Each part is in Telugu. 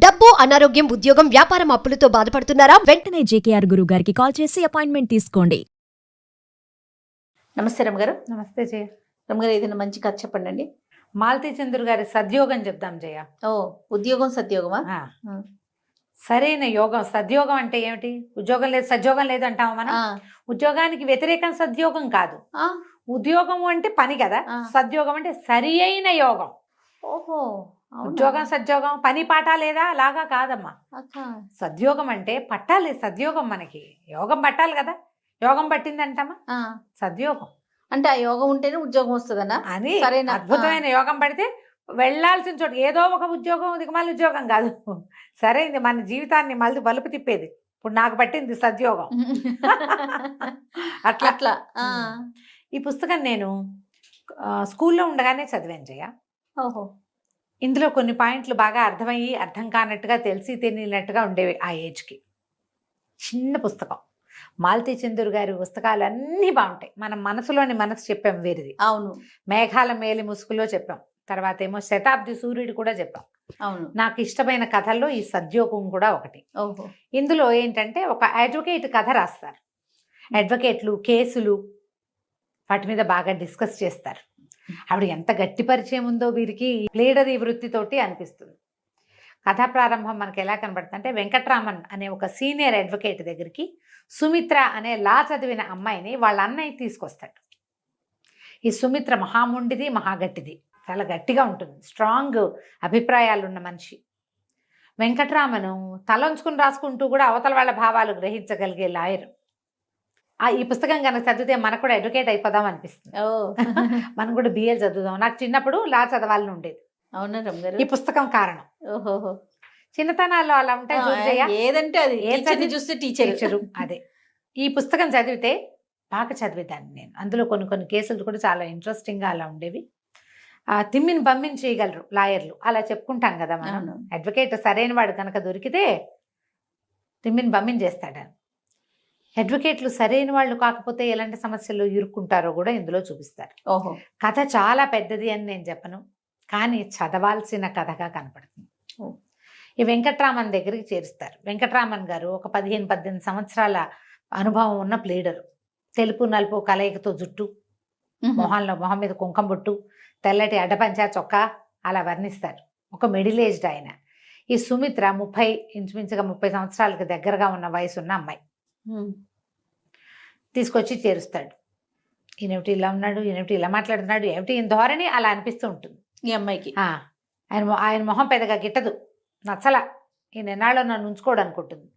డబ్బు, అనారోగ్యం, ఉద్యోగం, వ్యాపారం అప్పులతో బాధపడుతున్నారా? వెంటనే జేకేఆర్ గురువు గారికి కాల్ చేసి అపాయింట్మెంట్ తీసుకోండి. నమస్తే రమగారు. నమస్తే జయ. రమగారు, ఏదైనా మంచి కథ చెప్పండి అండి. మాలతీ చంద్ర గారి సద్యోగం చెప్దాం జయ. ఓ, ఉద్యోగం సద్యోగమా? సరైన యోగం. సద్యోగం అంటే ఏమిటి? ఉద్యోగం లేదు సద్యోగం లేదు అంటాము మనం. ఉద్యోగానికి వ్యతిరేకం సద్యోగం కాదు. ఉద్యోగం అంటే పని కదా. సద్యోగం అంటే సరి అయిన యోగం. ఓహో, ఉద్యోగం సద్యోగం పని పాట లేదా అలాగా కాదమ్మా. సద్యోగం అంటే పట్టాలి. సద్యోగం మనకి యోగం పట్టాలి కదా. యోగం పట్టిందంటామా సద్యోగం అంటే ఆ యోగం ఉంటేనే ఉద్యోగం వస్తుందన్నా అని. సరైన అద్భుతమైన యోగం పడితే వెళ్లాల్సిన చోటు ఏదో ఒక ఉద్యోగం, దిగమాల ఉద్యోగం కాదు. సరైంది మన జీవితాన్ని మళ్ళీ బలుపు తిప్పేది. ఇప్పుడు నాకు పట్టింది సద్యోగం. అట్లా అట్లా. ఈ పుస్తకం నేను స్కూల్లో ఉండగానే చదివాను జయ. ఓహో. ఇందులో కొన్ని పాయింట్లు బాగా అర్థమయ్యి అర్థం కానట్టుగా తెలిసి తెలియనట్టుగా ఉండేవి ఆ ఏజ్కి. చిన్న పుస్తకం. మాలతీ చందూర్ గారి పుస్తకాలు అన్నీ బాగుంటాయి. మనం మనసులోని మనసు చెప్పాం వేరేది. అవును. మేఘాల మేలి ముసుగులో చెప్పాం. తర్వాత ఏమో శతాబ్ది సూర్యుడు కూడా చెప్పాం. అవును. నాకు ఇష్టమైన కథల్లో ఈ సద్యోగం కూడా ఒకటి. ఓహో. ఇందులో ఏంటంటే ఒక అడ్వకేట్ కథ రాస్తారు. అడ్వకేట్లు కేసులు వాటి మీద బాగా డిస్కస్ చేస్తారు. ఆవిడ ఎంత గట్టి పరిచయం ఉందో వీరికి ప్లేడరీ వృత్తితోటి అనిపిస్తుంది. కథా ప్రారంభం మనకి ఎలా కనబడుతుంది అంటే, వెంకట్రామన్ అనే ఒక సీనియర్ అడ్వకేట్ దగ్గరికి సుమిత్ర అనే లా చదివిన అమ్మాయిని వాళ్ళ అన్నయ్య తీసుకొస్తాడు. ఈ సుమిత్ర మహాముండిది, మహాగట్టిది, చాలా గట్టిగా ఉంటుంది, స్ట్రాంగ్ అభిప్రాయాలున్న మనిషి. వెంకట్రామను తలంచుకుని రాసుకుంటూ కూడా అవతల వాళ్ళ భావాలు గ్రహించగలిగే లాయర్. ఈ పుస్తకం కనుక చదివితే మనకు కూడా అడ్వకేట్ అయిపోదాం అనిపిస్తుంది. మనం కూడా బిఎల్ చదువుదాం. నాకు చిన్నప్పుడు లా చదవాలని ఉండేది. అవునా రమగారు? ఈ పుస్తకం కారణం. ఓహో. చిన్నతనాల్లో అలా ఉంటాయి. ఏదంటే అది చూస్తే టీచరు. అదే ఈ పుస్తకం చదివితే బాగా చదివేదాన్ని నేను. అందులో కొన్ని కేసులు కూడా చాలా ఇంట్రెస్టింగ్గా అలా ఉండేవి. తిమ్మిని బమ్మిని చేయగలరు లాయర్లు, అలా చెప్పుకుంటాం కదా మనం. అడ్వకేట్ సరైన వాడు కనుక దొరికితే తిమ్మిని బమ్మిని చేస్తాడు. అడ్వకేట్లు సరైన వాళ్ళు కాకపోతే ఎలాంటి సమస్యలు ఇరుక్కుంటారో కూడా ఇందులో చూపిస్తారు. ఓహో. కథ చాలా పెద్దది అని నేను చెప్పను, కానీ చదవాల్సిన కథగా కనపడుతుంది. ఈ వెంకట్రామన్ దగ్గరికి చేరుస్తారు. వెంకట్రామన్ గారు ఒక 15-18 సంవత్సరాల అనుభవం ఉన్న ప్లేడరు. తెలుపు నలుపు కలయికతో జుట్టు, మొహం మీద కుంకం బొట్టు, తెల్లటి అడ్డపంచా చొక్కా అలా వర్ణిస్తారు. ఒక మిడిల్ ఏజ్డ్ ఆయన. ఈ సుమిత్ర ఇంచుమించుగా 30 సంవత్సరాలకు దగ్గరగా ఉన్న వయసు ఉన్న అమ్మాయి. తీసుకొచ్చి చేరుస్తాడు. ఈయనటి ఇలా ఉన్నాడు, ఈయనటి ఇలా మాట్లాడుతున్నాడు, ఏమిటి ఈయన ధోరణి అలా అనిపిస్తూ ఉంటుంది ఈ అమ్మాయికి. ఆయన మొహం పెద్దగా గిట్టదు, నచ్చల. ఈయన ఎన్నాళ్ళు నన్ను ఉంచుకోడు అనుకుంటుంది.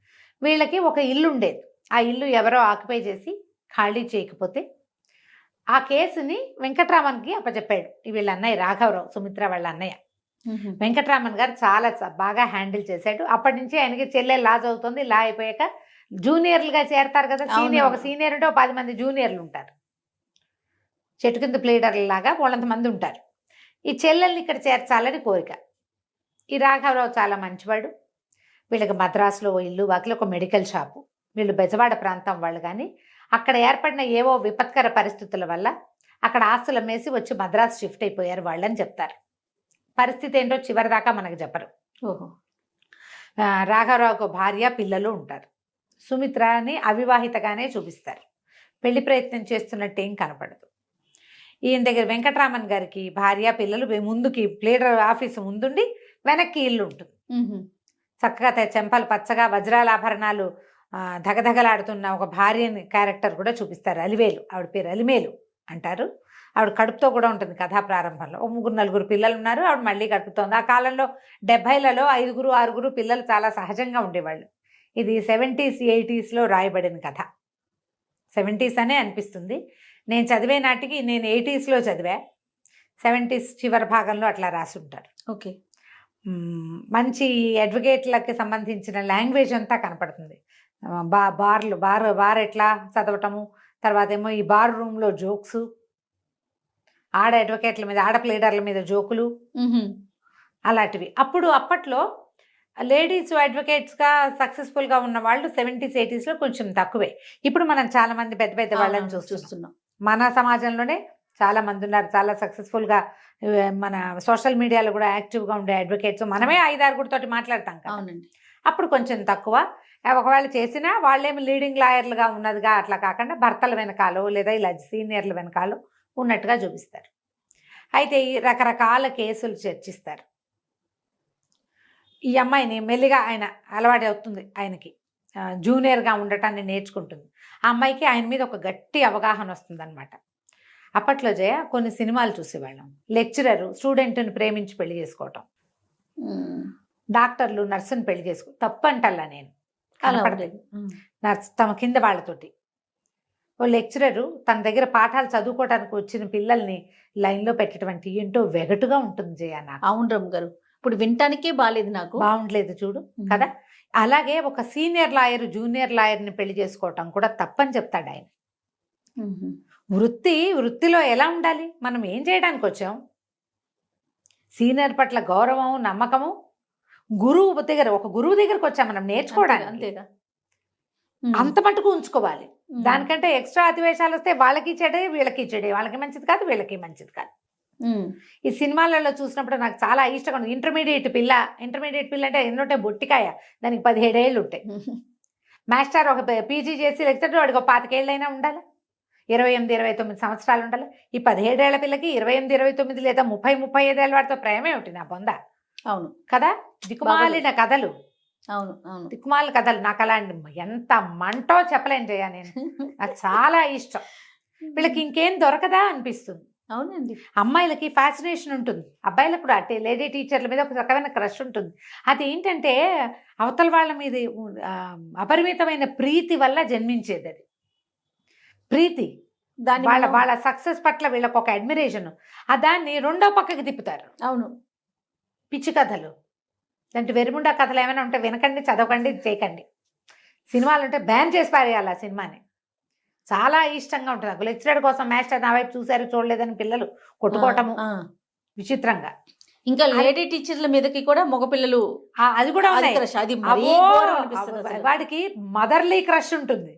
వీళ్ళకి ఒక ఇల్లు ఉండేది. ఆ ఇల్లు ఎవరో ఆక్యుపై చేసి ఖాళీ చేయకపోతే ఆ కేసుని వెంకట్రామన్కి అప్పచెప్పాడు. వీళ్ళ అన్నయ్య రాఘవరావు, సుమిత్ర వాళ్ళ అన్నయ్య. వెంకట్రామన్ గారు చాలా బాగా హ్యాండిల్ చేశాడు. అప్పటి నుంచి ఆయనకి చెల్లె లా చదువుతుంది. లా అయిపోయాక జూనియర్లుగా చేరతారు కదా. ఒక సీనియర్ ఉంటే 10 మంది జూనియర్లు ఉంటారు. చెట్టు కింద ప్లేడర్ల లాగా వాళ్ళంతమంది ఉంటారు. ఈ చెల్లెల్ని ఇక్కడ చేర్చాలని కోరిక. ఈ రాఘవరావు చాలా మంచివాడు. వీళ్ళకి మద్రాసులో ఇల్లు, వాకిలో ఒక మెడికల్ షాపు. వీళ్ళు బెజవాడ ప్రాంతం వాళ్ళు, కానీ అక్కడ ఏర్పడిన ఏవో విపత్కర పరిస్థితుల వల్ల అక్కడ ఆస్తులు అమ్మేసి వచ్చి మద్రాసు షిఫ్ట్ అయిపోయారు వాళ్ళని చెప్తారు. పరిస్థితి ఏంటో చివరిదాకా మనకు చెప్పరు. ఓహో. రాఘవరావుకు భార్య, పిల్లలు ఉంటారు. సుమిత్రని అవివాహితగానే చూపిస్తారు. పెళ్లి ప్రయత్నం చేస్తున్నట్టు ఏం కనపడదు. ఈయన దగ్గర వెంకట్రామన్ గారికి భార్య, పిల్లలు, ముందుకి ప్లేడర్ ఆఫీసు ముందుండి వెనక్కి ఇల్లు ఉంటుంది. చక్కగా చెంపలు పచ్చగా వజ్రాల ఆభరణాలు ధగధగలాడుతున్న ఒక భార్యని క్యారెక్టర్ కూడా చూపిస్తారు. అలివేలు, ఆవిడ పేరు అలిమేలు అంటారు. ఆవిడ కడుపుతో కూడా ఉంటుంది కథా ప్రారంభంలో. 3-4 పిల్లలు ఉన్నారు, ఆవిడ మళ్ళీ కడుపుతోంది. ఆ కాలంలో 70లలో 5-6 పిల్లలు చాలా సహజంగా ఉండేవాళ్ళు. ఇది 70s 80sలో రాయబడిన కథ. 70s అనే అనిపిస్తుంది. నేను చదివే నాటికి నేను 80sలో చదివా. 70s చివరి భాగంలో అట్లా రాసి ఉంటారు. ఓకే. మంచి అడ్వకేట్లకి సంబంధించిన లాంగ్వేజ్ అంతా కనపడుతుంది. బార్ ఎట్లా చదవటము, తర్వాత ఏమో ఈ బార్ రూమ్లో జోక్స్, ఆడ అడ్వకేట్ల మీద, ఆడ ప్లేడర్ల మీద జోకులు, అలాంటివి. అప్పట్లో లేడీస్ అడ్వకేట్స్గా సక్సెస్ఫుల్గా ఉన్న వాళ్ళు 70s 80sలో కొంచెం తక్కువే. ఇప్పుడు మనం చాలా మంది పెద్ద వాళ్ళని చూస్తున్నాం. మన సమాజంలోనే చాలా మంది ఉన్నారు, చాలా సక్సెస్ఫుల్గా మన సోషల్ మీడియాలో కూడా యాక్టివ్గా ఉండే అడ్వకేట్స్ మనమే 5-6 తోటి మాట్లాడతాం కదా. అవునండి. అప్పుడు కొంచెం తక్కువ. ఒకవేళ చేసినా వాళ్ళేమి లీడింగ్ లాయర్లుగా ఉన్నదిగా అట్లా కాకుండా భర్తల వెనకాలో లేదా ఇలా సీనియర్ల వెనకాలో ఉన్నట్టుగా చూపిస్తారు. అయితే ఈ రకరకాల కేసులు చర్చిస్తారు. ఈ అమ్మాయిని మెల్లిగా ఆయన అలవాటు అవుతుంది, ఆయనకి జూనియర్గా ఉండటాన్ని నేర్చుకుంటుంది. ఆ అమ్మాయికి ఆయన మీద ఒక గట్టి అవగాహన వస్తుంది అనమాట. అప్పట్లో జయ కొన్ని సినిమాలు చూసేవాళ్ళం. లెక్చరరు స్టూడెంట్ని ప్రేమించి పెళ్లి చేసుకోవటం, డాక్టర్లు నర్సుని పెళ్లి చేసుకో తప్పు అంటల్లా నేను. నర్స్ తమ కింద వాళ్ళతోటి ఓ లెక్చరరు తన దగ్గర పాఠాలు చదువుకోవడానికి వచ్చిన పిల్లల్ని లైన్లో పెట్టటువంటి ఏంటో వెగటుగా ఉంటుంది జయ నాకు. అవును రమ్య గారు, ఇప్పుడు వినటానికే బాలేదు నాకు. బాగుండలేదు చూడు కదా. అలాగే ఒక సీనియర్ లాయర్ జూనియర్ లాయర్ని పెళ్లి చేసుకోవటం కూడా తప్పని చెప్తాడు ఆయన. వృత్తిలో ఎలా ఉండాలి, మనం ఏం చేయడానికి వచ్చాం, సీనియర్ పట్ల గౌరవం నమ్మకము, ఒక గురువు దగ్గరకు వచ్చాం మనం నేర్చుకోవడానికి, అంతేగా. అంత మటుకు ఉంచుకోవాలి. దానికంటే ఎక్స్ట్రా అతివేశాలు వస్తే వాళ్ళకి చెడే వీళ్ళకి చెడే, వాళ్ళకి మంచిది కాదు వీళ్ళకి మంచిది కాదు. ఈ సినిమాలలో చూసినప్పుడు నాకు చాలా ఇష్టంగా ఉంది. ఇంటర్మీడియట్ పిల్ల అంటే ఎన్నుంటే బొట్టికాయ, దానికి 17 ఏళ్ళు ఉంటాయి. మాస్టర్ ఒక పీజీ చేసి లెక్చర్ వాడికి ఒక 25 ఏళ్ళైనా ఉండాలి, 28-29 సంవత్సరాలు ఉండాలి. ఈ 17 ఏళ్ల పిల్లకి 28-29 లేదా 30-35 ఏళ్ళ వాడితో ప్రేమ ఏమిటి నా బొంద. అవును కదా, దిక్కుమాలిన కథలు. అవును అవును దిక్కుమాల కథలు నాకు అలాంటి ఎంత మంటో చెప్పలేను జయ. నేను నాకు చాలా ఇష్టం. వీళ్ళకి ఇంకేం దొరకదా అనిపిస్తుంది. అవునండి. అమ్మాయిలకి ఫ్యాసినేషన్ ఉంటుంది, అబ్బాయిలకు కూడా లేడీ టీచర్ల మీద ఒక రకమైన క్రష్ ఉంటుంది. అది ఏంటంటే అవతల వాళ్ళ మీద అపరిమితమైన ప్రీతి వల్ల జన్మించేది. అది ప్రీతి, దాని వాళ్ళ సక్సెస్ పట్ల వీళ్ళకి ఒక అడ్మిరేషన్. దాన్ని రెండో పక్కకి తిప్పుతారు. అవును, పిచ్చి కథలు, అంటే వెరిముండా కథలు ఏమైనా ఉంటే వినకండి, చదవకండి, చేయకండి. సినిమాలు ఉంటే బ్యాన్ చేసి పారేయాలి ఆ సినిమాని. చాలా ఇష్టంగా ఉంటుంది నాకు. లెక్చరర్ కోసం మాస్టర్ నా వైపు చూసారు చూడలేదని పిల్లలు కొట్టుకోవటము విచిత్రంగా. ఇంకా లేడీ టీచర్ల మీదకి కూడా మగపిల్లలు అది కూడా ఉన్నాయి. అది వాడికి మదర్లీ క్రష్ ఉంటుంది,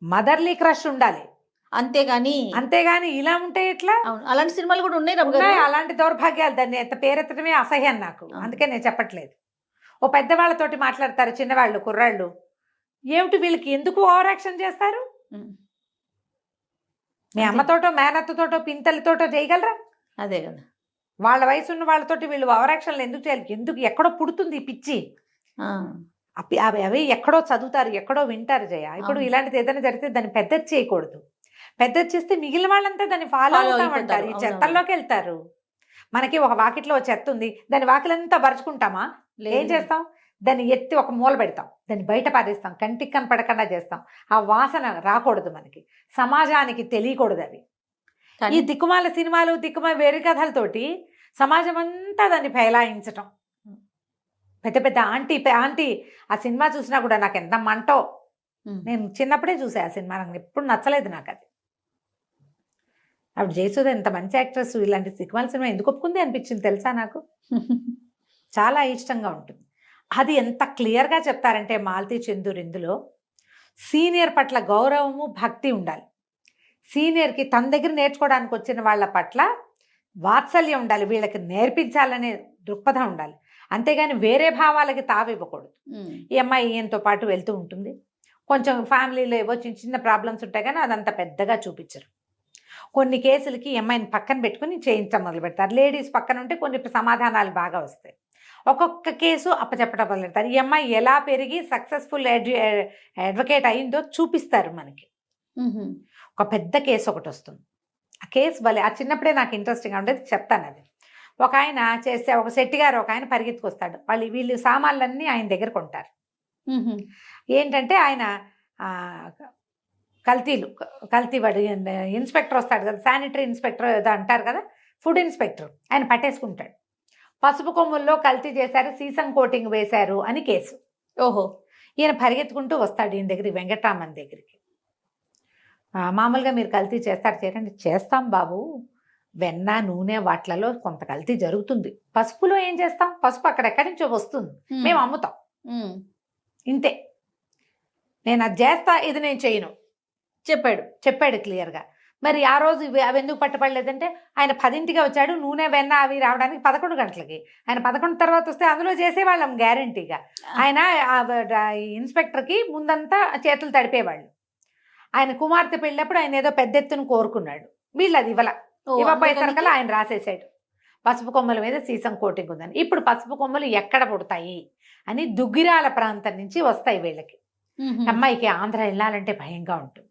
మదర్లీ క్రష్ ఉండాలి. అంతేగాని ఇలా ఉంటే ఎట్లా? అలాంటి సినిమాలు కూడా ఉన్నాయి. అలాంటి దౌర్భాగ్యాలు, దాన్ని పేరెత్తడమే అసహ్యం నాకు. అందుకే నేను చెప్పట్లేదు. ఓ పెద్దవాళ్ళతోటి మాట్లాడతారు, చిన్నవాళ్ళు కుర్రాళ్ళు ఏమిటి వీళ్ళకి ఎందుకు ఓవర్ యాక్షన్ చేస్తారు? మీ అమ్మతోటో మేనత్తతోటో పింతలతోటో చేయగలరా? అదే కదా. వాళ్ళ వయసు ఉన్న వాళ్ళతోటి వీళ్ళు ఓవర్ యాక్షన్లు ఎందుకు చేయాలి? ఎందుకు? ఎక్కడో పుడుతుంది పిచ్చి. అవి ఎక్కడో చదువుతారు, ఎక్కడో వింటారు జయ. ఇప్పుడు ఇలాంటిది ఏదైనా జరిగితే దాన్ని పెద్దది చేయకూడదు. పెద్దది చేస్తే మిగిలిన వాళ్ళంతా దాన్ని ఫాలో అవుతామంటారు, ఈ చెత్తల్లోకి వెళ్తారు. మనకి ఒక వాకిట్లో చెత్త ఉంది, దాని వాకిలంతా పరుచుకుంటామా? ఏం చేస్తాం? దాన్ని ఎత్తి ఒక మూల పెడతాం, దాన్ని బయట పారేస్తాం, కంటికి కనపడకుండా చేస్తాం. ఆ వాసన రాకూడదు, మనకి సమాజానికి తెలియకూడదు అవి. ఈ దిక్కుమాల సినిమాలు, దిక్కుమాల వేరే కథలతోటి సమాజం అంతా దాన్ని ఫైలాయించటం. పెద్ద పెద్ద ఆంటీ ఆ సినిమా చూసినా కూడా నాకు ఎంత మంటో. నేను చిన్నప్పుడే చూసా ఆ సినిమా, నాకు ఎప్పుడు నచ్చలేదు నాకు అది. ఆవిడ జయసుధ ఎంత మంచి యాక్ట్రెస్, ఇలాంటి దిక్కుమాల సినిమా ఎందుకు ఒప్పుకుంది అనిపించింది తెలుసా నాకు. చాలా ఇష్టంగా ఉంటుంది. అది ఎంత క్లియర్గా చెప్తారంటే మాలతీ చందూర్ ఇందులో సీనియర్ పట్ల గౌరవము భక్తి ఉండాలి. సీనియర్కి తన దగ్గర నేర్చుకోవడానికి వచ్చిన వాళ్ళ పట్ల వాత్సల్యం ఉండాలి, వీళ్ళకి నేర్పించాలనే దృక్పథం ఉండాలి. అంతేగాని వేరే భావాలకి తావివ్వకూడదు. ఈ అమ్మాయి ఈయనతో పాటు వెళ్తూ ఉంటుంది. కొంచెం ఫ్యామిలీలో ఏవో చిన్న చిన్న ప్రాబ్లమ్స్ ఉంటాయి కానీ అదంత పెద్దగా చూపించరు. కొన్ని కేసులకి ఈ అమ్మాయిని పక్కన పెట్టుకుని చేయించడం మొదలు పెడతారు. లేడీస్ పక్కన ఉంటే కొన్ని సమాధానాలు బాగా వస్తాయి. ఒక్కొక్క కేసు అప్పచెప్పడం మొదలు పెడతారు. ఈ అమ్మాయి ఎలా పెరిగి సక్సెస్ఫుల్ అడ్వకేట్ అయిందో చూపిస్తారు మనకి. ఒక పెద్ద కేసు ఒకటి వస్తుంది. ఆ కేసు భలే, ఆ చిన్నప్పుడే నాకు ఇంట్రెస్టింగ్గా ఉండేది, చెప్తాను అది. ఒక ఆయన చేస్తే, ఒక శెట్టి గారు ఒక ఆయన పరిగెత్తుకొస్తాడు. వీళ్ళు సామాన్లన్నీ ఆయన దగ్గర కొంటారు. ఏంటంటే ఆయన కల్తీ వాడు ఇన్స్పెక్టర్ వస్తాడు కదా, శానిటరీ ఇన్స్పెక్టర్ ఏదో అంటారు కదా, ఫుడ్ ఇన్స్పెక్టర్, ఆయన పట్టేసుకుంటాడు. పసుపు కొమ్ముల్లో కల్తీ చేశారు, సీసం కోటింగ్ వేశారు అని కేసు. ఓహో. ఈయన పరిగెత్తుకుంటూ వస్తాడు ఈయన దగ్గరికి, వెంకటరామన్ దగ్గరికి. మామూలుగా మీరు కల్తీ చేయకండి. చేస్తాం బాబు, వెన్న నూనె వాటిలలో కొంత కల్తీ జరుగుతుంది. పసుపులో ఏం చేస్తాం? పసుపు అక్కడెక్కడి నుంచో వస్తుంది, మేము అమ్ముతాం, ఇంతే. నేను అది చేస్తా, ఇది నేను చేయను చెప్పాడు క్లియర్గా. మరి ఆ రోజు అవి ఎందుకు పట్టుపడలేదంటే ఆయన 10ంటికి వచ్చాడు, నూనె వెన్న అవి రావడానికి 11 గంటలకి. ఆయన 11 తర్వాత వస్తే అందులో చేసేవాళ్ళం గ్యారంటీగా. ఆయన ఇన్స్పెక్టర్కి ముందంతా చేతులు తడిపేవాళ్ళు. ఆయన కుమార్తె పెళ్ళినప్పుడు ఆయన ఏదో పెద్ద ఎత్తున కోరుకున్నాడు, వీళ్ళు అది ఇవ్వపోయేసరికల్లా ఆయన రాసేసాడు పసుపు కొమ్మల మీద సీసం కోటింగ్ ఉందని. ఇప్పుడు పసుపు కొమ్మలు ఎక్కడ పుడతాయి అని దుగ్గిరాల ప్రాంతం నుంచి వస్తాయి వీళ్ళకి. అమ్మాయికి ఆంధ్ర వెళ్ళాలంటే భయంగా ఉంటుంది,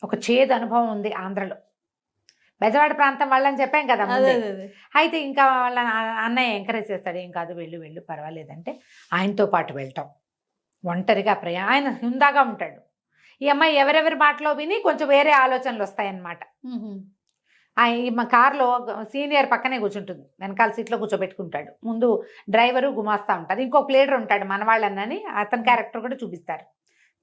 ఒక చేదు అనుభవం ఉంది ఆంధ్రలో. బెజవాడ ప్రాంతం వాళ్ళని చెప్పాం కదా ముందే. అయితే ఇంకా వాళ్ళ అన్నయ్య ఎంకరేజ్ చేస్తాడు, ఏం కాదు వెళ్ళు వెళ్ళు పర్వాలేదంటే ఆయనతో పాటు వెళ్తాం. ఒంటరిగా ఆయన హుందాగా ఉంటాడు. ఈ అమ్మాయి ఎవరెవరి మాటలో విని కొంచెం వేరే ఆలోచనలు వస్తాయన్నమాట. మా కారులో సీనియర్ పక్కనే కూర్చుంటుంది, వెనకాల సీట్లో కూర్చోబెట్టుకుంటాడు, ముందు డ్రైవరు గుమాస్తా ఉంటారు, ఇంకో ప్లేడర్ ఉంటాడు మనవాళ్ళని, అతని క్యారెక్టర్ కూడా చూపిస్తారు.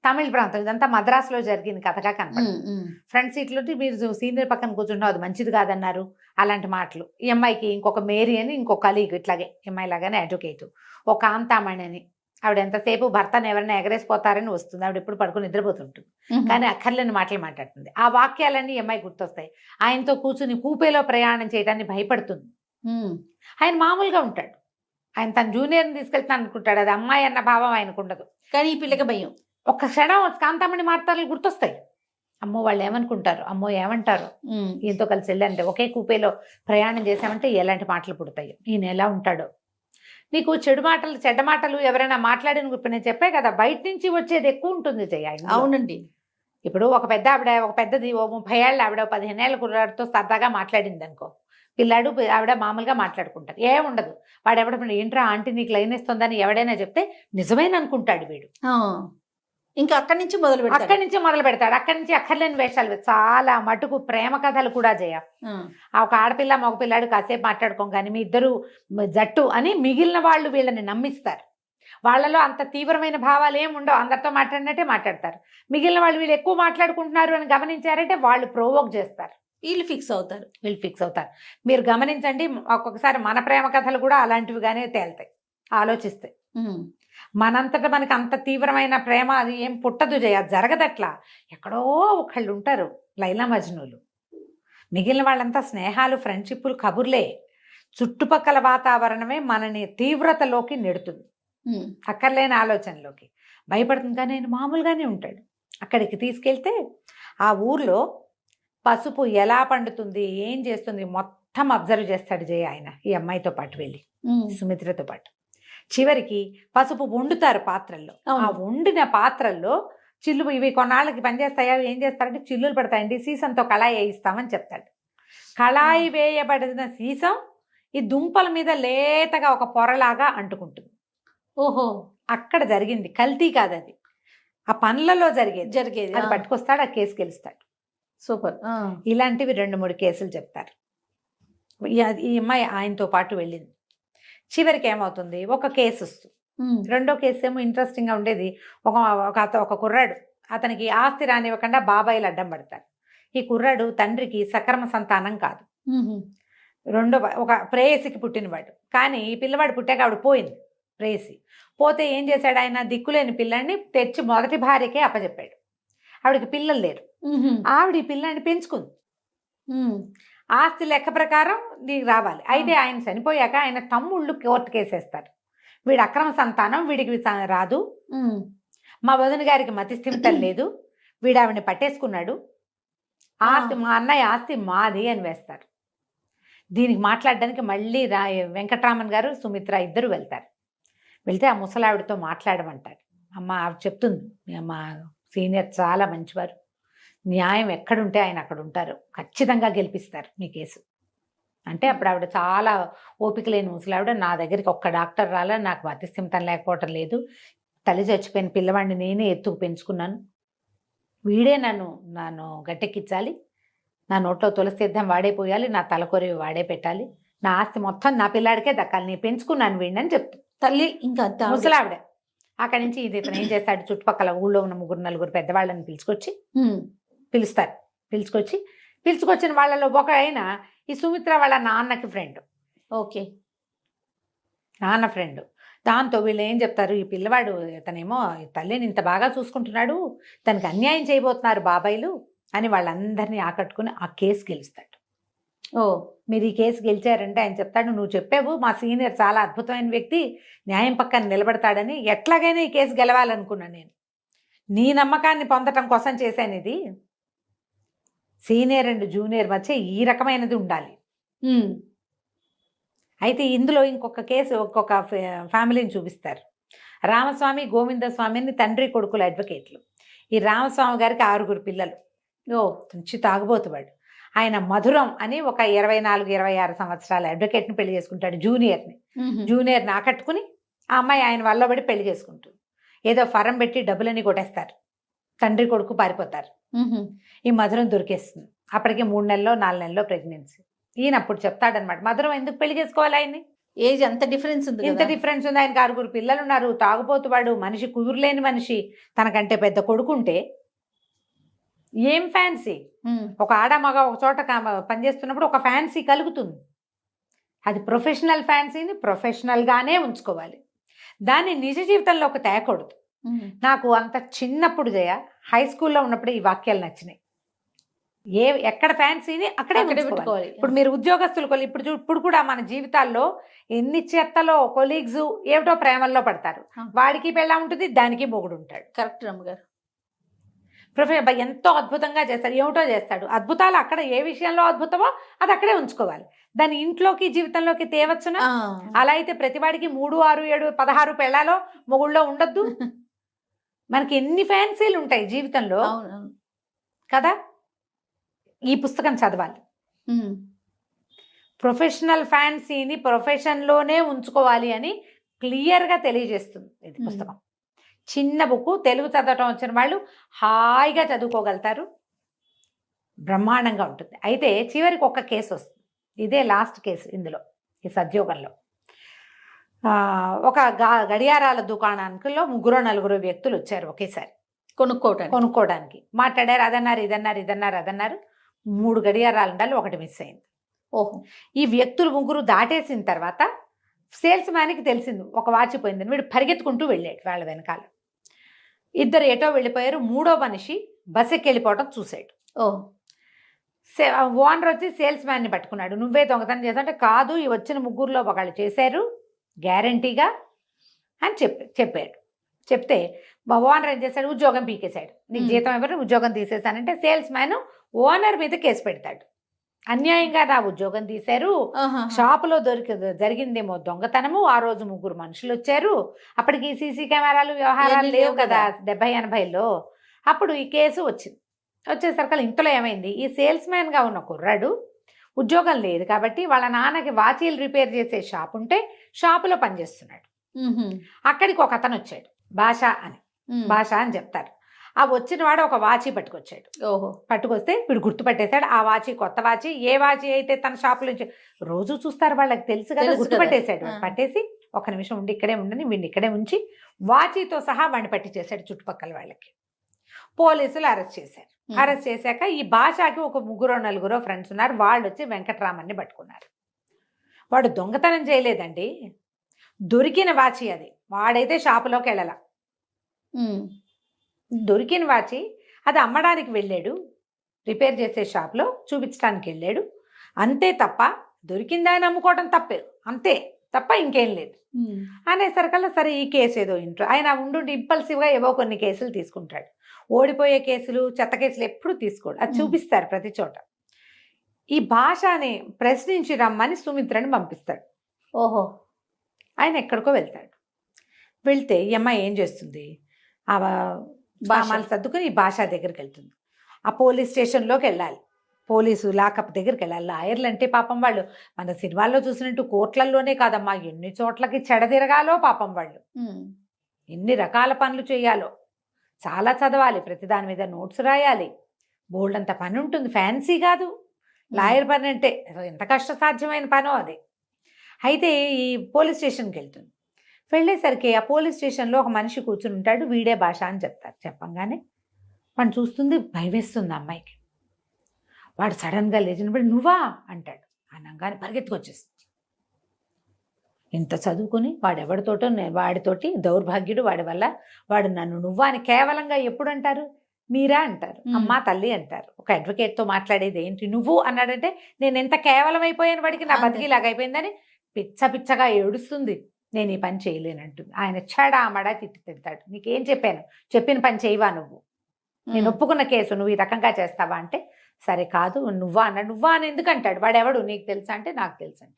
తమిళ ప్రాంతం, ఇదంతా మద్రాసులో జరిగింది కథగా కనపడుతుంది. ఫ్రంట్ సీట్లో మీరు సీనియర్ పక్కన కూర్చుంటాం, అది మంచిది కాదన్నారు, అలాంటి మాటలు. ఈ అమ్మాయికి ఇంకొక మేరీ అని ఇంకొక కలీగ్, ఇట్లాగే అమ్మాయి లాగానే అడ్వకేట్, ఒక కాంతామణి అని, ఆవిడ ఎంతసేపు భర్తను ఎవరైనా ఎగరేసిపోతారని వస్తుంది, ఆవిడ ఎప్పుడు పడుకుని నిద్రపోతుంటుంది, కానీ అక్కర్లేని మాటలు మాట్లాడుతుంది. ఆ వాక్యాలన్నీ అమ్మాయి గుర్తొస్తాయి. ఆయనతో కూర్చుని కూపేలో ప్రయాణం చేయడానికి భయపడుతుంది. ఆయన మామూలుగా ఉంటాడు, ఆయన తన జూనియర్ని తీసుకెళ్తాను అనుకుంటాడు, అది అమ్మాయి అన్న భావం ఆయనకు ఉండదు. కానీ ఈ పిల్లకి భయం. ఒక్క క్షణం కాంతామణి మాటలు గుర్తొస్తాయి. అమ్మో వాళ్ళు ఏమనుకుంటారు, అమ్మో ఏమంటారు, ఈయనతో కలిసి వెళ్ళారంటే ఒకే కూపేలో ప్రయాణం చేసామంటే ఎలాంటి మాటలు పుడతాయి, ఈయన ఎలా ఉంటాడో. నీకు చెడ్డ మాటలు ఎవరైనా మాట్లాడిన ఇప్పుడు నేను చెప్పే కదా, బయట నుంచి వచ్చేది ఎక్కువ ఉంటుంది జయ. అవునండి. ఇప్పుడు ఒక పెద్దది 30 ఏళ్ళ ఆవిడ 15 ఏళ్ళ కుర్రాడితో సరదాగా మాట్లాడింది అనుకో, పిల్లాడు ఆవిడ మామూలుగా మాట్లాడుకుంటారు, ఏముండదు. వాడు ఎవడ ఏంట్రా ఆంటీ నీకు లైన్ ఇస్తుందని ఎవడైనా చెప్తే నిజమేన అనుకుంటాడు వీడు. ఇంకా అక్కడి నుంచి మొదలు పెడతాడు. అక్కడి నుంచి అక్కర్లేని వేషాలు, చాలా మటుకు ప్రేమ కథలు కూడా జయ. ఒక ఆడపిల్ల మగ పిల్లాడు కాసేపు మాట్లాడుకోం కానీ మీ ఇద్దరు జట్టు అని మిగిలిన వాళ్ళు వీళ్ళని నమ్మిస్తారు. వాళ్ళలో అంత తీవ్రమైన భావాలు ఏమి ఉండవు, అందరితో మాట్లాడినట్టే మాట్లాడతారు. మిగిలిన వాళ్ళు వీళ్ళు ఎక్కువ మాట్లాడుకుంటున్నారు అని గమనించారంటే వాళ్ళు ప్రోవోక్ చేస్తారు, వీళ్ళు ఫిక్స్ అవుతారు. మీరు గమనించండి, ఒక్కొక్కసారి మన ప్రేమ కథలు కూడా అలాంటివిగానే తేలుతాయి ఆలోచిస్తే. మనంతటా మనకి అంత తీవ్రమైన ప్రేమ అది ఏం పుట్టదు జయ, జరగదట్లా. ఎక్కడో ఒకళ్ళు ఉంటారు లైలా మజ్నూలు, మిగిలిన వాళ్ళంతా స్నేహాలు, ఫ్రెండ్షిప్లు, కబుర్లే. చుట్టుపక్కల వాతావరణమే మనని తీవ్రతలోకి నెడుతుంది, అక్కర్లేని ఆలోచనలోకి భయపడుతుంది. కానీ ఆయన మామూలుగానే ఉంటాడు. అక్కడికి తీసుకెళ్తే ఆ ఊర్లో పసుపు ఎలా పండుతుంది, ఏం చేస్తుంది మొత్తం అబ్జర్వ్ చేస్తాడు జయ ఆయన, ఈ అమ్మాయితో పాటు వెళ్ళి సుమిత్రతో పాటు. చివరికి పసుపు వండుతారు పాత్రల్లో, ఆ వండిన పాత్రల్లో ఇవి కొన్నాళ్ళకి పనిచేస్తాయా, ఏం చేస్తారంటే చిల్లులు పడతాయండి, సీసంతో కళాయి వేయిస్తామని చెప్తాడు. కళాయి వేయబడిన సీసం ఈ దుంపల మీద లేతగా ఒక పొరలాగా అంటుకుంటుంది. ఓహో, అక్కడ జరిగింది, కల్తీ కాదు అది, ఆ పనులలో జరిగేది. అది పట్టుకొస్తాడు, ఆ కేసు గెలుస్తాడు. సూపర్. ఇలాంటివి 2-3 కేసులు చెప్తారు. ఈ అమ్మాయి ఆయనతో పాటు వెళ్ళింది. చివరికి ఏమవుతుంది, ఒక కేసు వస్తుంది. రెండో కేసు ఏమో ఇంట్రెస్టింగ్గా ఉండేది. ఒక కుర్రాడు, అతనికి ఆస్తి రానివ్వకుండా బాబాయిలు అడ్డం పడతారు. ఈ కుర్రాడు తండ్రికి సక్రమ సంతానం కాదు, ఒక ప్రేయసికి పుట్టినవాడు. కానీ ఈ పిల్లవాడు పుట్టాక ఆవిడ పోయింది, ప్రేయసి పోతే ఏం చేశాడు ఆయన, దిక్కులేని పిల్లాన్ని తెచ్చి మొదటి భార్యకే అప్పచెప్పాడు. ఆవిడకి పిల్లలు లేరు, ఆవిడ ఈ పిల్లాన్ని పెంచుకుంది. ఆస్తి లెక్క ప్రకారం నీకు రావాలి. అయితే ఆయన చనిపోయాక ఆయన తమ్ముళ్ళు కోర్టు కేసేస్తారు, వీడు అక్రమ సంతానం, వీడికి రాదు, మా వదిన గారికి మతిస్థిమితం లేదు, వీడు ఆవిడని పట్టేసుకున్నాడు, ఆస్తి మా అన్నయ్య ఆస్తి మాది అని వేస్తారు. దీనికి మాట్లాడడానికి మళ్ళీ వెంకటరామన్ గారు సుమిత్ర ఇద్దరు వెళ్తారు. వెళ్తే ఆ ముసలావిడితో మాట్లాడమంటారు. అమ్మ ఆవిడ చెప్తుంది, మా సీనియర్ చాలా మంచివారు, న్యాయం ఎక్కడుంటే ఆయన అక్కడ ఉంటారు, ఖచ్చితంగా గెలిపిస్తారు మీ కేసు అంటే. అప్పుడు ఆవిడ చాలా ఓపిక లేని ముసలావిడ, నా దగ్గరికి ఒక్క డాక్టర్ రాలా, నాకు మతిస్థిమితం లేకపోవటం లేదు, తల్లి చచ్చిపోయిన పిల్లవాడిని నేనే ఎత్తుకు పెంచుకున్నాను, వీడే నన్ను గట్టెక్కించాలి, నా నోట్లో తులసి తీర్థం వాడే పోయాలి, నా తలకొరివి వాడే పెట్టాలి, నా ఆస్తి మొత్తం నా పిల్లాడికే దక్కాలి, నేను పెంచుకున్నాను వీడిని అని చెప్తుంది తల్లి. ఇంకా ముసలావిడ అక్కడి నుంచి ఇతను ఏం చేస్తాడు, చుట్టుపక్కల ఊళ్ళో ఉన్న 3-4 పెద్దవాళ్ళని పిలుచుకొచ్చిన వాళ్ళలో ఒక ఆయన ఈ సుమిత్ర వాళ్ళ నాన్నకి ఫ్రెండ్. ఓకే, నాన్న ఫ్రెండ్. దాంతో వీళ్ళు ఏం చెప్తారు, ఈ పిల్లవాడు తనేమో తల్లిని ఇంత బాగా చూసుకుంటున్నాడు, తనకి అన్యాయం చేయబోతున్నారు బాబాయిలు, అని వాళ్ళందరినీ ఆకట్టుకుని ఆ కేసు గెలుస్తాడు. ఓ మీరు ఈ కేసు గెలిచారంటే ఆయన చెప్తాడు, నువ్వు చెప్పావు మా సీనియర్ చాలా అద్భుతమైన వ్యక్తి, న్యాయం పక్కన నిలబడతాడని. ఎట్లాగైనా ఈ కేసు గెలవాలనుకున్నాను నేను, నీ నమ్మకాన్ని పొందటం కోసం చేశాను ఇది. సీనియర్ అండ్ జూనియర్ మధ్య ఈ రకమైనది ఉండాలి. అయితే ఇందులో ఇంకొక కేసు, ఒక్కొక్క ఫ్యామిలీని చూపిస్తారు. రామస్వామి గోవిందస్వామిని తండ్రి కొడుకుల అడ్వకేట్లు. ఈ రామస్వామి గారికి 6 పిల్లలు. మంచి తాగుబోతువాడు. ఆయన మధురం అని ఒక 24-26 సంవత్సరాల అడ్వకేట్ని పెళ్లి చేసుకుంటాడు. జూనియర్ని ఆకట్టుకుని ఆ అమ్మాయి ఆయన వల్ల పడి పెళ్లి చేసుకుంటుంది. ఏదో ఫరం పెట్టి డబ్బులన్నీ కొట్టేస్తారు. తండ్రి కొడుకు పారిపోతారు. ఈ మధురం దొరికేస్తుంది. అప్పటికి 3 నెలల్లో 4 నెలల్లో ప్రెగ్నెన్సీ. ఈయన అప్పుడు చెప్తాడనమాట, మధురం ఎందుకు పెళ్లి చేసుకోవాలి ఆయన్ని, ఏజ్ అంత డిఫరెన్స్ ఉంది ఇంత డిఫరెన్స్ ఉంది, ఆయనకి 6 పిల్లలు ఉన్నారు, తాగుపోతువాడు, మనిషి కుదురులేని మనిషి, తనకంటే పెద్ద కొడుకుంటే ఏం ఫ్యాన్సీ. ఒక ఆడ మగ ఒక చోట పనిచేస్తున్నప్పుడు ఒక ఫ్యాన్సీ కలుగుతుంది. అది ప్రొఫెషనల్ ఫ్యాన్సీని ప్రొఫెషనల్గానే ఉంచుకోవాలి, దాన్ని నిజ జీవితంలోకి తేకూడదు. నాకు అంత చిన్నప్పుడు జయ హై స్కూల్లో ఉన్నప్పుడు ఈ వాక్యాలు నచ్చినాయి. ఎక్కడ ఫ్యాన్సీని అక్కడే పెట్టుకోవాలి. ఇప్పుడు మీరు ఉద్యోగస్తులు ఇప్పుడు కూడా మన జీవితాల్లో ఎన్ని చెత్తలో కొలీగ్స్ ఏమిటో ప్రేమల్లో పడతారు. వాడికి పెళ్ళ ఉంటుంది, దానికి మొగుడు ఉంటాడు. కరెక్ట్ రమ్మగారు. ప్రొఫెసర్ ఎంతో అద్భుతంగా చేస్తాడు, ఏమిటో చేస్తాడు. అద్భుతాలు అక్కడ ఏ విషయంలో అద్భుతమో అది అక్కడే ఉంచుకోవాలి, దాని ఇంట్లోకి జీవితంలోకి తేవచ్చునా? అలా అయితే ప్రతివాడికి 3, 6, 7, 16 పెళ్ళాలో మొగుళ్ళో ఉండొద్దు. మనకి ఎన్ని ఫ్యాన్సీలు ఉంటాయి జీవితంలో కదా. ఈ పుస్తకం చదవాలి. ప్రొఫెషనల్ ఫ్యాన్సీని ప్రొఫెషన్లోనే ఉంచుకోవాలి అని క్లియర్గా తెలియజేస్తుంది ఇది పుస్తకం. చిన్న బుక్, తెలుగు చదవటం వచ్చిన వాళ్ళు హాయిగా చదువుకోగలుగుతారు, బ్రహ్మాండంగా ఉంటుంది. అయితే చివరికి ఒక కేసు వస్తుంది, ఇదే లాస్ట్ కేసు ఇందులో, ఈ సద్యోగంలో. ఒక గడియారాల దుకాణానికిలో 3-4 వ్యక్తులు వచ్చారు ఒకేసారి కొనుక్కోవడానికి. మాట్లాడారు, అదన్నారు ఇదన్నారు. 3 గడియారాలు ఉండాలి, ఒకటి మిస్ అయింది. ఈ వ్యక్తులు 3 దాటేసిన తర్వాత సేల్స్ మ్యాన్కి తెలిసింది ఒక వాచ్ పోయిందని. వీడు పరిగెత్తుకుంటూ వెళ్ళాడు వాళ్ళ వెనకాల. 2 ఎటో వెళ్ళిపోయారు. 3వ మనిషి బస్ ఎక్కి వెళ్ళిపోవడం చూశాడు. ఓనర్ వచ్చి సేల్స్ మ్యాన్ని పట్టుకున్నాడు. నువ్వే దొంగతనం చేసావు అంటే, కాదు ఈ వచ్చిన 3లో ఒకళ్ళు చేశారు గ్యారంటీగా అని చెప్పాడు. చెప్తే ఓనర్ ఏం చేశాడు, ఉద్యోగం పీకేశాడు. నీకు జీతం ఎవరు, ఉద్యోగం తీసేశానంటే సేల్స్ మ్యాన్ ఓనర్ మీద కేసు పెడతాడు. అన్యాయంగా నా ఉద్యోగం తీశారు, షాపులో జరిగిందేమో దొంగతనము, ఆ రోజు 3 మనుషులు వచ్చారు, అప్పటికి సీసీ కెమెరాలు వ్యవహారాలు లేవు కదా 70-80లో. అప్పుడు ఈ కేసు వచ్చింది. వచ్చేసరికి ఇంతలో ఏమైంది, ఈ సేల్స్ మ్యాన్గా ఉన్న కుర్రాడు ఉద్యోగం లేదు కాబట్టి వాళ్ళ నాన్నకి వాచీలు రిపేర్ చేసే షాప్ ఉంటే షాపులో పనిచేస్తున్నాడు. అక్కడికి ఒక అతను వచ్చాడు, భాష అని చెప్తారు. ఆ వచ్చిన వాడు ఒక వాచి పట్టుకొచ్చాడు. పట్టుకొస్తే వీడు గుర్తుపట్టేశాడు. ఆ వాచి కొత్త వాచి, ఏ వాచి అయితే తన షాప్ నుంచి రోజు చూస్తారు వాళ్ళకి తెలుసు కదా, గుర్తుపట్టేశాడు. పట్టేసి 1 నిమిషం ఉండి ఇక్కడే ఉండని వీడిని ఇక్కడే ఉంచి వాచితో సహా వాడిని పట్టించేశాడు చుట్టుపక్కల వాళ్ళకి. పోలీసులు అరెస్ట్ చేశారు. అరెస్ట్ చేశాక ఈ భాషకి ఒక 3-4 ఫ్రెండ్స్ ఉన్నారు. వాళ్ళు వచ్చి వెంకట్రామన్ని పట్టుకున్నారు. వాడు దొంగతనం చేయలేదండి, దొరికిన వాచి అది. వాడైతే షాపులోకి వెళ్ళాల, దొరికిన వాచి అది అమ్మడానికి వెళ్ళాడు, రిపేర్ చేసే షాప్లో చూపించడానికి వెళ్ళాడు, అంతే తప్ప దొరికిందా అని అమ్ముకోవడం తప్పే, అంతే తప్ప ఇంకేం లేదు అనేసరికల్లా సరే ఈ కేసు ఏదో ఇంట్లో ఆయన ఉండి ఇంపల్సివ్గా ఏవో కొన్ని కేసులు తీసుకుంటాడు. ఓడిపోయే కేసులు, చెత్త కేసులు ఎప్పుడు తీసుకోడు, అది చూపిస్తారు ప్రతి చోట. ఈ భాషని ప్రశ్నించి రమ్మని సుమిత్రని పంపిస్తాడు. ఆయన ఎక్కడికో వెళ్తాడు. వెళ్తే ఈ అమ్మాయి ఏం చేస్తుంది, ఆ సామాన్లు సర్దుకుని ఈ భాష దగ్గరికి వెళ్తుంది. ఆ పోలీస్ స్టేషన్లోకి వెళ్ళాలి, పోలీసు లాకప్ దగ్గరికి వెళ్ళాలి. లాయర్లు అంటే పాపం వాళ్ళు మన సినిమాల్లో చూసినట్టు కోర్టులలోనే కాదమ్మా, ఎన్ని చోట్లకి చెడదిరగాలో పాపం వాళ్ళు, ఎన్ని రకాల పనులు చేయాలో, చాలా చదవాలి, ప్రతి దాని మీద నోట్స్ రాయాలి, బోల్డ్ అంత పని ఉంటుంది. ఫ్యాన్సీ కాదు లాయర్ పని అంటే, ఎంత కష్టసాధ్యమైన పనో అది. అయితే ఈ పోలీస్ స్టేషన్కి వెళ్తుంది. వెళ్ళేసరికి ఆ పోలీస్ స్టేషన్లో ఒక మనిషి కూర్చుని ఉంటాడు, వీడే భాష అని చెప్తారు. చెప్పంగానే వాడిని చూస్తుంది, భయమేస్తుంది అమ్మాయికి. వాడు సడన్గా లేచినప్పుడు నువ్వా అంటాడు. అనగానే పరిగెత్తుకొచ్చేస్తుంది. ఇంత చదువుకుని వాడితోటి దౌర్భాగ్యుడు, వాడి వల్ల వాడు నన్ను నువ్వా అని కేవలంగా ఎప్పుడు అంటారు, మీరా అంటారు, అమ్మా తల్లి అంటారు. ఒక అడ్వకేట్ తో మాట్లాడేది ఏంటి నువ్వు అన్నాడంటే నేను ఎంత కేవలం అయిపోయాను వాడికి, నా అంతే. బతికిలాగా అయిపోయిందని పిచ్చగా ఏడుస్తుంది. నేను ఈ పని చేయలేనంటుంది. ఆయన చెడామడా తిడతాడు. నీకేం చెప్పాను, చెప్పిన పని చేయవా నువ్వు, నేను ఒప్పుకున్న కేసు నువ్వు ఈ రకంగా చేస్తావా అంటే సరే కాదు నువ్వా అన్నాడు. నువ్వా అని ఎందుకు అంటాడు, వాడెవడు నీకు తెలుసా అంటే నాకు తెలుసు అంట.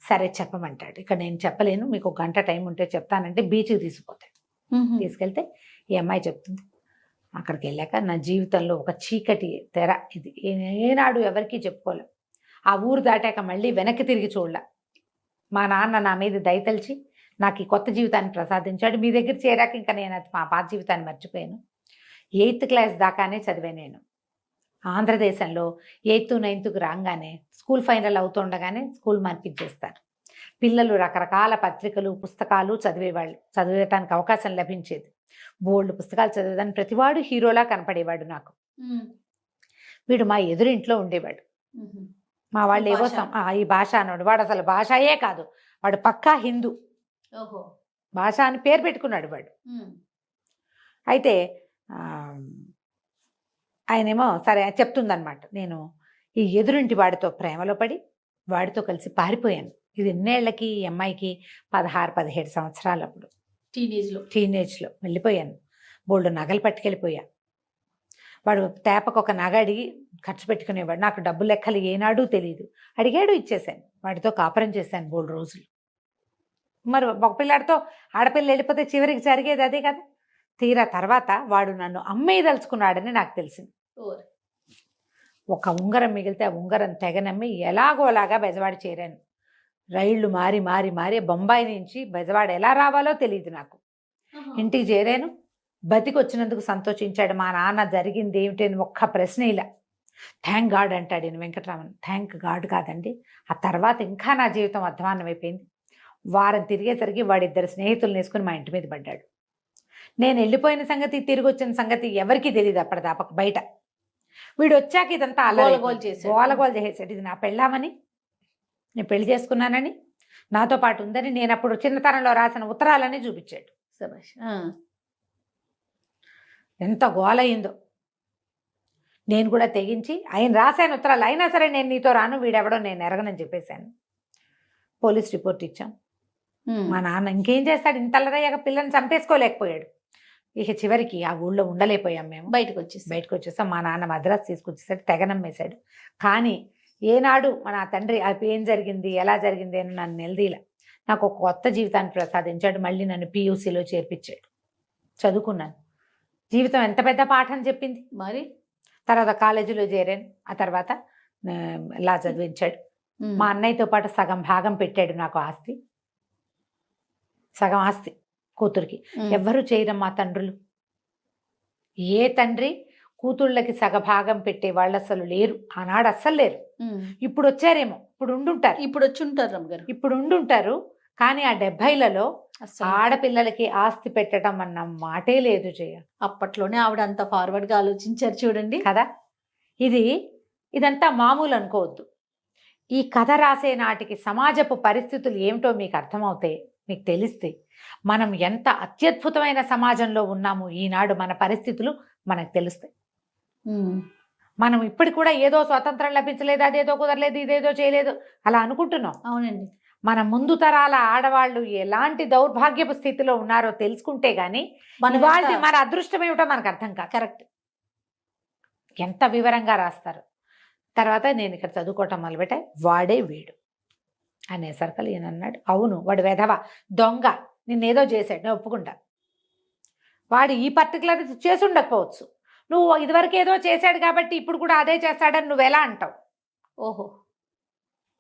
సరే చెప్పమంటాడు. ఇక్కడ నేను చెప్పలేను, మీకు 1 గంట టైం ఉంటే చెప్తానంటే బీచ్కి తీసుకుపోతాడు. తీసుకెళ్తే ఈ అమ్మాయి చెప్తుంది, అక్కడికి వెళ్ళాక నా జీవితంలో ఒక చీకటి తెర ఇది, ఏనాడు ఎవరికీ చెప్పుకోలేం. ఆ ఊరు దాటాక మళ్ళీ వెనక్కి తిరిగి చూడలే. మా నాన్న నా మీద దయతలిచి నాకు ఈ కొత్త జీవితాన్ని ప్రసాదించాడు. మీ దగ్గర చేరాక ఇంకా నేను అది మా పాత జీవితాన్ని మర్చిపోయాను. 8th క్లాస్ దాకానే చదివాను నేను. ఆంధ్రదేశంలో 8th 9th రాగానే స్కూల్ ఫైనల్ అవుతుండగానే స్కూల్ మార్పించేస్తారు. పిల్లలు రకరకాల పత్రికలు పుస్తకాలు చదివేవాళ్ళు, చదివేయటానికి అవకాశం లభించేది. బోల్డ్ పుస్తకాలు చదివేదాన్ని ప్రతివాడు హీరోలా కనపడేవాడు నాకు. వీడు మా ఎదురింట్లో ఉండేవాడు. మా వాళ్ళు ఏవో ఈ భాష అన్నాడు. వాడు అసలు భాషయే కాదు, వాడు పక్కా హిందూ. ఓహో, భాష అని పేరు పెట్టుకున్నాడు వాడు. అయితే ఆయనేమో సరే చెప్తుందనమాట, నేను ఈ ఎదురింటి వాడితో ప్రేమలో పడి వాడితో కలిసి పారిపోయాను. ఇది ఎన్నేళ్లకి, ఈ అమ్మాయికి 16-17 సంవత్సరాలు. అప్పుడు టీనేజ్లో వెళ్ళిపోయాను. బోల్డ్ నగలు పట్టుకెళ్ళిపోయా. వాడు తేపకు ఒక నగ అడిగి ఖర్చు పెట్టుకునేవాడు. నాకు డబ్బు లెక్కలు ఏనాడూ తెలియదు. అడిగాడు, ఇచ్చేసాను. వాడితో కాపురం చేశాను బోల్డ్ రోజులు. మరి ఒక పిల్లాడితో ఆడపిల్ల వెళ్ళిపోతే చివరికి జరిగేది అదే కదా. తీరా తర్వాత వాడు నన్ను అమ్మేయదలుచుకున్నాడని నాకు తెలిసింది. ఒక ఉంగరం మిగిలితే ఆ ఉంగరం తెగనమ్మి ఎలాగోలాగా బెజవాడ చేరాను. రైళ్లు మారి మారి మారి బొంబాయి నుంచి బెజవాడ ఎలా రావాలో తెలియదు నాకు. ఇంటికి చేరాను. బతికి వచ్చినందుకు సంతోషించాడు మా నాన్న. జరిగింది ఏమిటని ఒక్క ప్రశ్న ఇలా. థ్యాంక్ గాడ్ అంటాడు ఈయన వెంకటరామన్. థ్యాంక్ గాడ్ కాదండి, ఆ తర్వాత ఇంకా నా జీవితం అధ్వాన్నం అయిపోయింది. వారం తిరిగేసరికి వాడిద్దరు స్నేహితులను వేసుకుని మా ఇంటి మీద పడ్డాడు. నేను వెళ్ళిపోయిన సంగతి, తిరిగి వచ్చిన సంగతి ఎవరికీ తెలియదు అప్పటిదాకా బయట. వీడు వచ్చాక ఇదంతా గోలగోల చేశాడు. గోలగోల చేసాడు. ఇది నా పెళ్ళామని, నేను పెళ్లి చేసుకున్నానని, నాతో పాటు ఉందని, నేను అప్పుడు చిన్నతనంలో రాసిన ఉత్తరాలని చూపించాడు. ఎంత గోలయ్యిందో. నేను కూడా తెగించి ఆయన రాశాను ఉత్తరాలు. అయినా సరే నేను నీతో రాను, వీడెవడో నేను ఎరగనని చెప్పేశాను. పోలీస్ రిపోర్ట్ ఇచ్చాం. మా నాన్న ఇంకేం చేస్తాడు, ఇంతల్లరయ్యాక పిల్లని చంపేసుకోలేకపోయాడు. ఇక చివరికి ఆ ఊళ్ళో ఉండలేకపోయాం మేము. బయటకు వచ్చేసాం. మా నాన్న మద్రాసు తీసుకొచ్చేసాడు, తెగనమ్మేశాడు. కానీ ఏనాడు మన తండ్రి అది ఏం జరిగింది, ఎలా జరిగింది అని నన్ను నిలదీల. నాకు ఒక కొత్త జీవితాన్ని ప్రసాదించాడు. మళ్ళీ నన్ను PUCలో చేర్పించాడు. చదువుకున్నాను. జీవితం ఎంత పెద్ద పాఠం చెప్పింది. మరి తర్వాత కాలేజీలో చేరాను. ఆ తర్వాత లా చదివించాడు. మా అన్నయ్యతో పాటు సగం భాగం పెట్టాడు నాకు ఆస్తి. సగం ఆస్తి కూతురికి. ఎవ్వరూ చేయరమ్మా తండ్రులు. ఏ తండ్రి కూతుళ్ళకి సగభాగం పెట్టే వాళ్ళు అసలు లేరు. ఆనాడు అస్సలు లేరు. ఇప్పుడు వచ్చారేమో, ఇప్పుడు ఉండుంటారు. ఇప్పుడు ఉండుంటారు. కానీ ఆ 70లలో ఆడపిల్లలకి ఆస్తి పెట్టడం అన్న మాటే లేదు జయ. అప్పట్లోనే ఆవిడ అంత ఫార్వర్డ్ గా ఆలోచించారు చూడండి కదా. ఇదంతా మామూలు అనుకోవద్దు. ఈ కథ రాసే నాటికి సమాజపు పరిస్థితులు ఏమిటో మీకు అర్థమవుతాయి, మీకు తెలిస్తే మనం ఎంత అత్యద్భుతమైన సమాజంలో ఉన్నాము ఈనాడు. మన పరిస్థితులు మనకు తెలుస్తాయి. మనం ఇప్పుడు కూడా ఏదో స్వాతంత్రం లభించలేదు, అదేదో కుదరలేదు, ఇదేదో చేయలేదు అలా అనుకుంటున్నాం. అవునండి. మన ముందు తరాల ఆడవాళ్ళు ఎలాంటి దౌర్భాగ్యపు స్థితిలో ఉన్నారో తెలుసుకుంటే గానీ మన అదృష్టం ఏమిటో మనకు అర్థం కాదు. కరెక్ట్. ఎంత వివరంగా రాస్తారు. తర్వాత నేను ఇక్కడ చదువుకోవటం మొదలుపెట్టా. వాడే వీడు అనేసరికి ఈయన అన్నాడు, అవును వాడు వెధవ దొంగ, నిన్నేదో చేశాడు, నేను ఒప్పుకుంటా. వాడు ఈ పర్టికులర్ చేసి ఉండకపోవచ్చు, నువ్వు ఇదివరకు ఏదో చేశాడు కాబట్టి ఇప్పుడు కూడా అదే చేస్తాడని నువ్వు ఎలా అంటావు? ఓహో,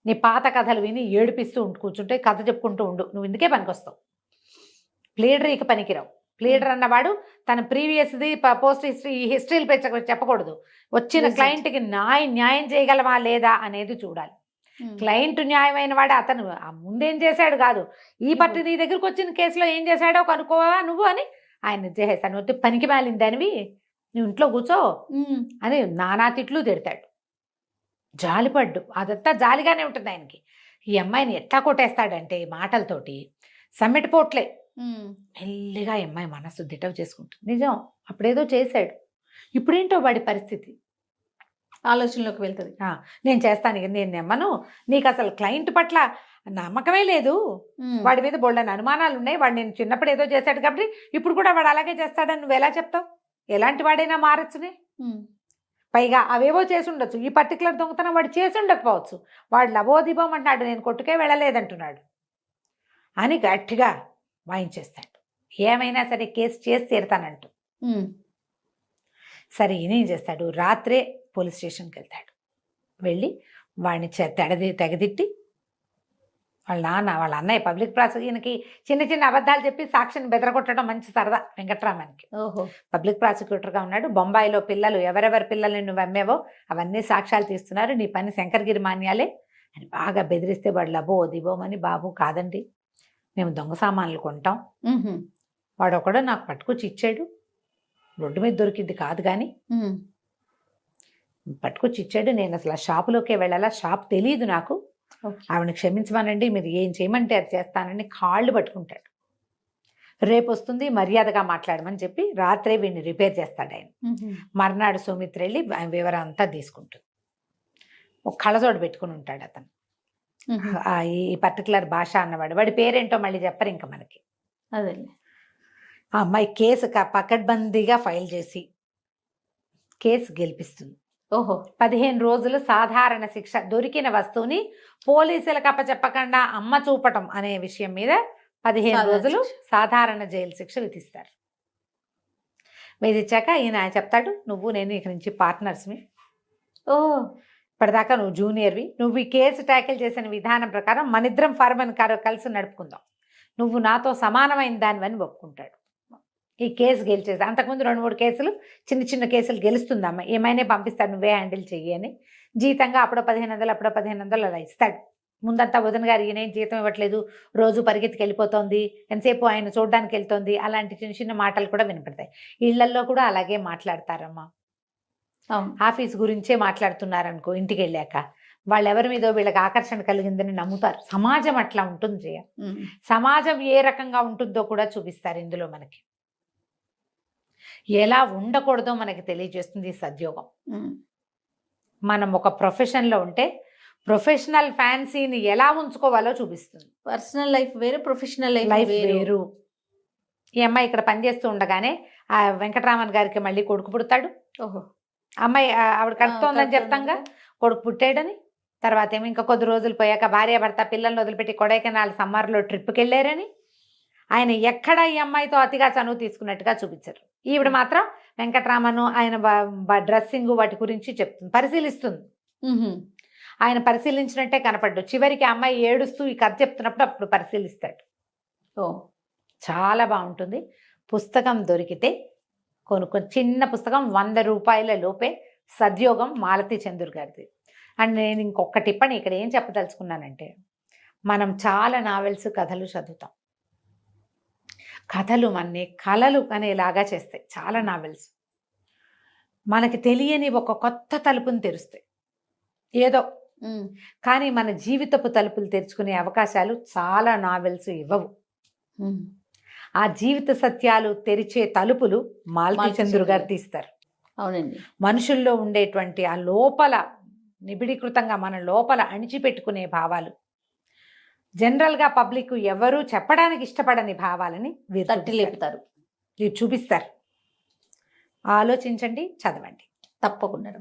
నీ పాత కథలు విని ఏడిపిస్తూ కూర్చుంటే కథ చెప్పుకుంటూ ఉండు, నువ్వు ఇందుకే పనికొస్తావు. ప్లీడరీకి పనికిరావు. ప్లీడర్ అన్నవాడు తన ప్రీవియస్ది పోస్ట్ హిస్టరీలు చెప్పకూడదు. వచ్చిన క్లయింట్కి న్యాయం చేయగలవా లేదా అనేది చూడాలి. క్లయింట్ న్యాయమైన వాడు అతను ముందేం చేశాడు కాదు, ఈ పట్టు నీ దగ్గరకు వచ్చిన కేసులో ఏం చేశాడో కనుక్కోవా నువ్వు అని ఆయన చేసేస్తాను. వద్దు పనికి మాలిందానివి, నువ్వు ఇంట్లో కూర్చో అని నానా తిట్లు తిడతాడు. జాలిపడ్డు, అదంతా జాలిగానే ఉంటుంది ఆయనకి. ఈ అమ్మాయిని ఎట్లా కొట్టేస్తాడంటే మాటలతోటి సమ్మెట పోట్లే. మెల్లిగా ఈ అమ్మాయి మనస్సు దిటవు చేసుకుంటుంది. నిజం, అప్పుడేదో చేశాడు, ఇప్పుడేంటో వాడి పరిస్థితి. ఆలోచనలోకి వెళ్తుంది. నేను చేస్తాను, ఇక నేను నమ్మను, నీకు అసలు క్లయింట్ పట్ల నమ్మకమే లేదు, వాడి మీద బోల్డని అనుమానాలు ఉన్నాయి, వాడు నేను చిన్నప్పుడు ఏదో చేశాడు కాబట్టి ఇప్పుడు కూడా వాడు అలాగే చేస్తాడని నువ్వు ఎలా చెప్తావు? ఎలాంటి వాడైనా మారచ్చునే. పైగా అవేవో చేసి ఉండొచ్చు, ఈ పర్టికులర్ దొంగతనం వాడు చేసి ఉండకపోవచ్చు, వాడు లబోదిబం అంటున్నాడు, నేను కొట్టుకే వెళ్ళలేదంటున్నాడు అని గట్టిగా వాయించేస్తాడు. ఏమైనా సరే కేసు చేసి తీరుతానంటూ. సరే ఈయన ఏం చేస్తాడు, రాత్రే పోలీస్ స్టేషన్కి వెళ్తాడు. వెళ్ళి వాడిని తెగదిట్టి వాళ్ళ నాన్న వాళ్ళ అన్నయ్య పబ్లిక్ ప్రాసిక్యూటర్కి చిన్న చిన్న అబద్ధాలు చెప్పి సాక్షిని బెదరగొట్టడం మంచి సరదా వెంకట్రామన్కి. ఓహో. పబ్లిక్ ప్రాసిక్యూటర్గా ఉన్నాడు. బొంబాయిలో పిల్లలు ఎవరెవరి పిల్లల్ని నువ్వు అమ్మేవో అవన్నీ సాక్ష్యాలు తీస్తున్నారు, నీ పని శంకర్గిరి మాన్యాలే అని బాగా బెదిరిస్తే వాడు లబో దిబోమని, బాబు కాదండి మేము దొంగ సామాన్లు కొంటాం, వాడు ఒకడు నాకు పట్టుకొచ్చి ఇచ్చాడు, రోడ్డు మీద దొరికింది కాదు కానీ పట్టుకొచ్చి ఇచ్చాడు, నేను అసలు ఆ షాపులోకే వెళ్ళాలా, షాప్ తెలియదు నాకు, ఆవిడని క్షమించమనండి, మీరు ఏం చేయమంటే అది చేస్తానని కాళ్ళు పట్టుకుంటాడు. రేపు వస్తుంది మర్యాదగా మాట్లాడమని చెప్పి రాత్రే వీడిని రిపేర్ చేస్తాడు ఆయన. మర్నాడు సౌమిత్ర వెళ్ళి వివరం అంతా తీసుకుంటుంది. ఒక కళ్ళజోడు పెట్టుకుని ఉంటాడు అతను, ఈ పర్టికులర్ భాష అన్నవాడు. వాడి పేరేంటో మళ్ళీ చెప్పరు ఇంకా మనకి. అదే ఆ అమ్మాయి కేసు పకడ్బందీగా ఫైల్ చేసి కేసు గెలిపిస్తుంది. ఓహో. 15 రోజులు సాధారణ శిక్ష, దొరికిన వస్తువుని పోలీసులకు అప్పచెప్పకుండా అమ్మ చూపటం అనే విషయం మీద 15 రోజులు సాధారణ జైలు శిక్ష విధిస్తారు. విధించాక ఈయన చెప్తాడు, నువ్వు నేను ఇక నుంచి పార్ట్నర్స్మి, ఇప్పటిదాకా నువ్వు జూనియర్వి, నువ్వు ఈ కేసు ట్యాకిల్ చేసిన విధానం ప్రకారం మనిద్దరం ఫర్మన్ కలిసి నడుపుకుందాం, నువ్వు నాతో సమానమైన దానివని ఒప్పుకుంటాడు. ఈ కేసు గెలిచేది. అంతకుముందు 2-3 కేసులు చిన్న చిన్న కేసులు గెలుస్తుందమ్మ, ఏమైనా పంపిస్తాడు నువ్వే హ్యాండిల్ చెయ్యి అని. జీతంగా అప్పుడో 1500 అప్పుడో 1500 అలా ఇస్తాడు. ముందంతా వదిన గారు ఈయనేం జీతం ఇవ్వట్లేదు, రోజు పరిగెత్తికి వెళ్ళిపోతుంది, ఎంతసేపు ఆయన చూడడానికి వెళ్తోంది, అలాంటి చిన్న చిన్న మాటలు కూడా వినపడతాయి. ఇళ్లల్లో కూడా అలాగే మాట్లాడతారమ్మా. ఆఫీస్ గురించే మాట్లాడుతున్నారనుకో, ఇంటికి వెళ్ళాక వాళ్ళు ఎవరి మీదో వీళ్ళకి ఆకర్షణ కలిగిందని నమ్ముతారు. సమాజం అట్లా ఉంటుంది జయ. సమాజం ఏ రకంగా ఉంటుందో కూడా చూపిస్తారు ఇందులో. మనకి ఎలా ఉండకూడదో మనకి తెలియజేస్తుంది ఈ సద్యోగం. మనం ఒక ప్రొఫెషన్లో ఉంటే ప్రొఫెషనల్ ఫ్యాన్సీని ఎలా ఉంచుకోవాలో చూపిస్తుంది. పర్సనల్ లైఫ్ వేరు, ప్రొఫెషనల్ లైఫ్ వేరు. ఈ అమ్మాయి ఇక్కడ పనిచేస్తూ ఉండగానే ఆ వెంకటరామన్ గారికి మళ్ళీ కొడుకు పుడతాడు. ఓహో. అమ్మాయి ఆవిడ కడుతోందని చెప్తాంగా, కొడుకు పుట్టాడని. తర్వాత ఏమో ఇంకా కొద్ది రోజులు పోయాక భార్యాభర్త పిల్లల్ని వదిలిపెట్టి కొడైకెనాల్ సమ్మర్లో ట్రిప్కి వెళ్ళారని. ఆయన ఎక్కడ ఈ అమ్మాయితో అతిగా చనువు తీసుకున్నట్టుగా చూపించారు. ఈవిడ మాత్రం వెంకటరామన్ ఆయన డ్రెస్సింగ్ వాటి గురించి చెప్తుంది, పరిశీలిస్తుంది. ఆయన పరిశీలించినట్టే కనపడ్డు. చివరికి అమ్మాయి ఏడుస్తూ ఈ కథ చెప్తున్నప్పుడు అప్పుడు పరిశీలిస్తాడు. చాలా బాగుంటుంది. పుస్తకం దొరికితే కొనుక్కొని, చిన్న పుస్తకం 100 రూపాయల లోపే, సద్యోగం, మాలతి చందూర్ గారిది. అండ్ నేను ఇంకొక టిప్పని ఇక్కడ ఏం చెప్పదలుచుకున్నానంటే, మనం చాలా నావెల్స్ కథలు చదువుతాం, కథలు మనని కలలు అనేలాగా చేస్తాయి చాలా నావెల్స్. మనకి తెలియని ఒక కొత్త తలుపుని తెరుస్తాయి ఏదో, కానీ మన జీవితపు తలుపులు తెరుచుకునే అవకాశాలు చాలా నావెల్స్ ఇవ్వవు. ఆ జీవిత సత్యాలు తెరిచే తలుపులు మాలతి చందూర్ గారు తీస్తారు. అవునండి. మనుషుల్లో ఉండేటువంటి ఆ లోపల నిబిడీకృతంగా మన లోపల అణిచిపెట్టుకునే భావాలు, జనరల్గా పబ్లిక్ ఎవరు చెప్పడానికి ఇష్టపడని భావాలని తట్టి లేపుతారు, వీరు చూపిస్తారు. ఆలోచించండి, చదవండి. తప్పకుండా.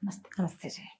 నమస్తే. నమస్తే జయ.